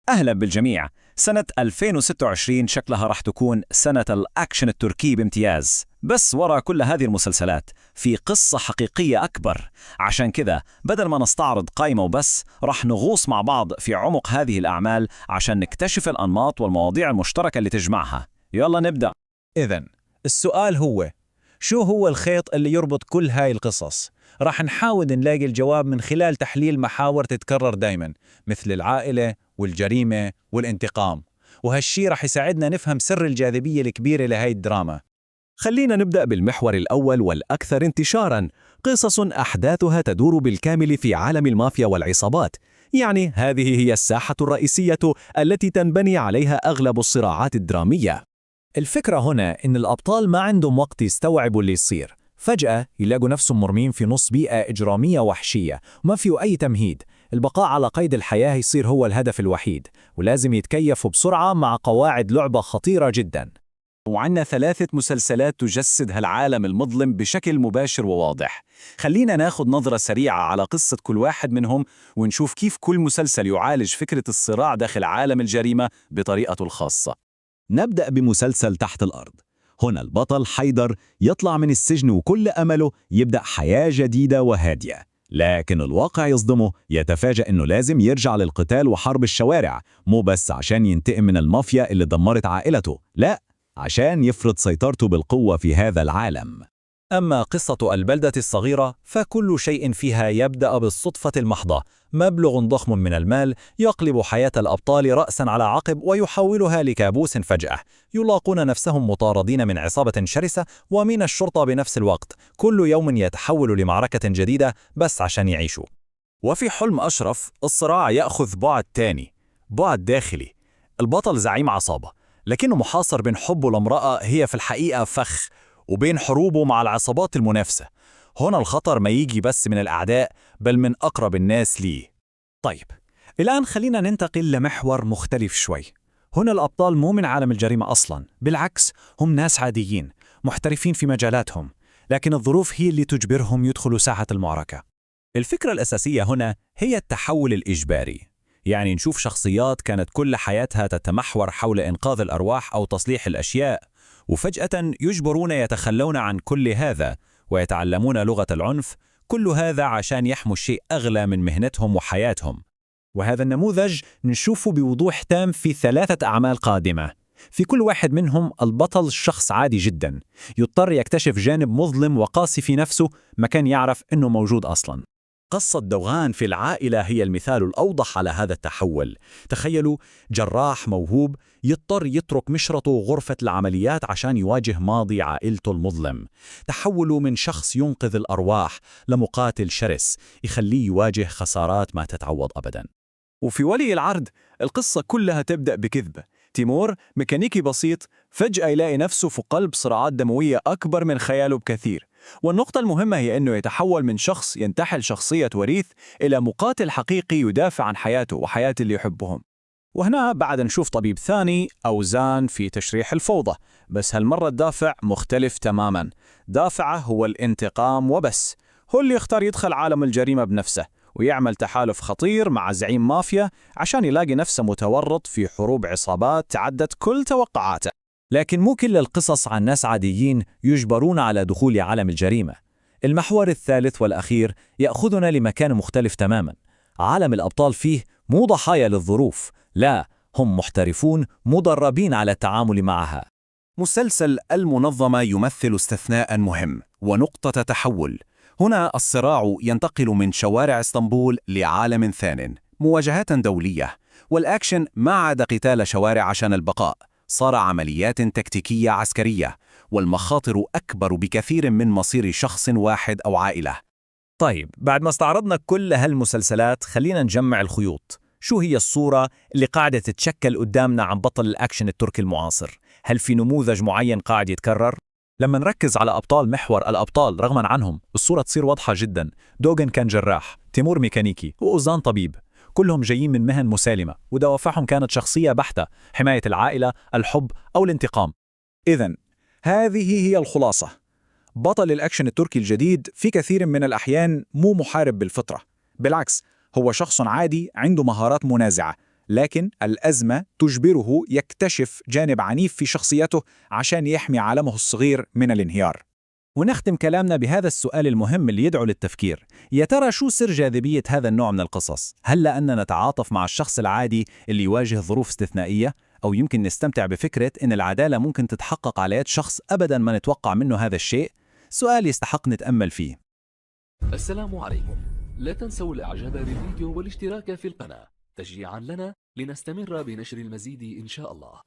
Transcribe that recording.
أهلا بالجميع. سنة 2026 شكلها راح تكون سنة الأكشن التركي بامتياز، بس ورا كل هذه المسلسلات في قصة حقيقية أكبر. عشان كذا بدل ما نستعرض قائمة وبس، راح نغوص مع بعض في عمق هذه الأعمال عشان نكتشف الأنماط والمواضيع المشتركة اللي تجمعها. يلا نبدأ. إذن السؤال هو: شو هو الخيط اللي يربط كل هاي القصص؟ راح نحاول نلاقي الجواب من خلال تحليل محاور تتكرر دايما، مثل العائلة والجريمة والانتقام، وهالشي راح يساعدنا نفهم سر الجاذبية الكبيرة لهاي الدراما. خلينا نبدأ بالمحور الأول والأكثر انتشاراً، قصص أحداثها تدور بالكامل في عالم المافيا والعصابات. يعني هذه هي الساحة الرئيسية التي تنبني عليها أغلب الصراعات الدرامية. الفكرة هنا إن الأبطال ما عندهم وقت يستوعبوا اللي يصير، فجأة يلاقوا نفسهم مرمين في نص بيئة إجرامية وحشية وما فيه أي تمهيد. البقاء على قيد الحياة يصير هو الهدف الوحيد، ولازم يتكيفوا بسرعة مع قواعد لعبة خطيرة جداً. وعندنا 3 مسلسلات تجسد هالعالم المظلم بشكل مباشر وواضح. خلينا ناخد نظرة سريعة على قصة كل واحد منهم ونشوف كيف كل مسلسل يعالج فكرة الصراع داخل عالم الجريمة بطريقته الخاصة. نبدأ بمسلسل تحت الأرض. هنا البطل حيدر يطلع من السجن وكل أمله يبدأ حياة جديدة وهادية، لكن الواقع يصدمه. يتفاجأ إنه لازم يرجع للقتال وحرب الشوارع، مو بس عشان ينتقم من المافيا اللي دمرت عائلته، لا، عشان يفرض سيطرته بالقوة في هذا العالم. أما قصة البلدة الصغيرة فكل شيء فيها يبدأ بالصدفة المحضة. مبلغ ضخم من المال يقلب حياة الأبطال رأساً على عقب ويحولها لكابوس فجأة. يلاقون نفسهم مطاردين من عصابة شرسة ومن الشرطة بنفس الوقت. كل يوم يتحول لمعركة جديدة بس عشان يعيشوا. وفي حلم أشرف الصراع يأخذ بعد تاني، بعد داخلي. البطل زعيم عصابة، لكنه محاصر بين حبه لامرأة هي في الحقيقة فخ، وبين حروبه مع العصابات المنافسة. هنا الخطر ما يجي بس من الأعداء، بل من أقرب الناس ليه. طيب، الآن خلينا ننتقل لمحور مختلف شوي. هنا الأبطال مو من عالم الجريمة أصلاً، بالعكس هم ناس عاديين محترفين في مجالاتهم، لكن الظروف هي اللي تجبرهم يدخلوا ساحة المعركة. الفكرة الأساسية هنا هي التحول الإجباري. يعني نشوف شخصيات كانت كل حياتها تتمحور حول إنقاذ الأرواح أو تصليح الأشياء، وفجأة يجبرون يتخلون عن كل هذا ويتعلمون لغة العنف، كل هذا عشان يحموا الشيء أغلى من مهنتهم وحياتهم. وهذا النموذج نشوفه بوضوح تام في 3 أعمال قادمة. في كل واحد منهم البطل شخص عادي جدا، يضطر يكتشف جانب مظلم وقاسي في نفسه ما كان يعرف أنه موجود أصلا. قصة دوغان في العائلة هي المثال الأوضح على هذا التحول. تخيلوا جراح موهوب يضطر يترك مشرته غرفة العمليات عشان يواجه ماضي عائلته المظلم. تحوله من شخص ينقذ الأرواح لمقاتل شرس يخليه يواجه خسارات ما تتعوض أبدا. وفي ولي العرض القصة كلها تبدأ بكذبة. تيمور ميكانيكي بسيط فجأة يلاقي نفسه في قلب صراعات دموية أكبر من خياله بكثير. والنقطة المهمة هي أنه يتحول من شخص ينتحل شخصية وريث إلى مقاتل حقيقي يدافع عن حياته وحياة اللي يحبهم. وهنا بعد نشوف طبيب ثاني أوزان في تشريح الفوضى، بس هالمرة الدافع مختلف تماما. دافعه هو الانتقام وبس. هو اللي يختار يدخل عالم الجريمة بنفسه ويعمل تحالف خطير مع زعيم مافيا عشان يلاقي نفسه متورط في حروب عصابات تعدت كل توقعاته. لكن مو كل القصص عن ناس عاديين يجبرون على دخول عالم الجريمة. المحور الثالث والأخير يأخذنا لمكان مختلف تماما. عالم الأبطال فيه مو ضحايا للظروف، لا، هم محترفون مدربين على التعامل معها. مسلسل المنظمة يمثل استثناء مهم ونقطة تحول. هنا الصراع ينتقل من شوارع اسطنبول لعالم ثان، مواجهات دولية، والأكشن ما عاد قتال شوارع عشان البقاء، صار عمليات تكتيكية عسكرية، والمخاطر أكبر بكثير من مصير شخص واحد أو عائلة. طيب، بعد ما استعرضنا كل هالمسلسلات خلينا نجمع الخيوط. شو هي الصورة اللي قاعدة تتشكل قدامنا عن بطل الأكشن التركي المعاصر؟ هل في نموذج معين قاعد يتكرر؟ لما نركز على أبطال محور الأبطال رغما عنهم الصورة تصير واضحة جدا. دوغن كان جراح، تيمور ميكانيكي، وأوزان طبيب. كلهم جايين من مهن مسالمة ودوافعهم كانت شخصية بحتة، حماية العائلة، الحب أو الانتقام. إذن هذه هي الخلاصة. بطل الأكشن التركي الجديد في كثير من الأحيان مو محارب بالفطرة، بالعكس هو شخص عادي عنده مهارات منازعة، لكن الأزمة تجبره يكتشف جانب عنيف في شخصيته عشان يحمي عالمه الصغير من الانهيار. ونختم كلامنا بهذا السؤال المهم اللي يدعو للتفكير. يا ترى شو سر جاذبية هذا النوع من القصص؟ هل لأننا نتعاطف مع الشخص العادي اللي يواجه ظروف استثنائية؟ أو يمكن نستمتع بفكرة إن العدالة ممكن تتحقق على يد شخص أبداً ما نتوقع منه هذا الشيء؟ سؤال يستحق نتأمل فيه. السلام عليكم. لا تنسوا الإعجاب بالفيديو والاشتراك في القناة تشجيعا لنا لنستمر بنشر المزيد إن شاء الله.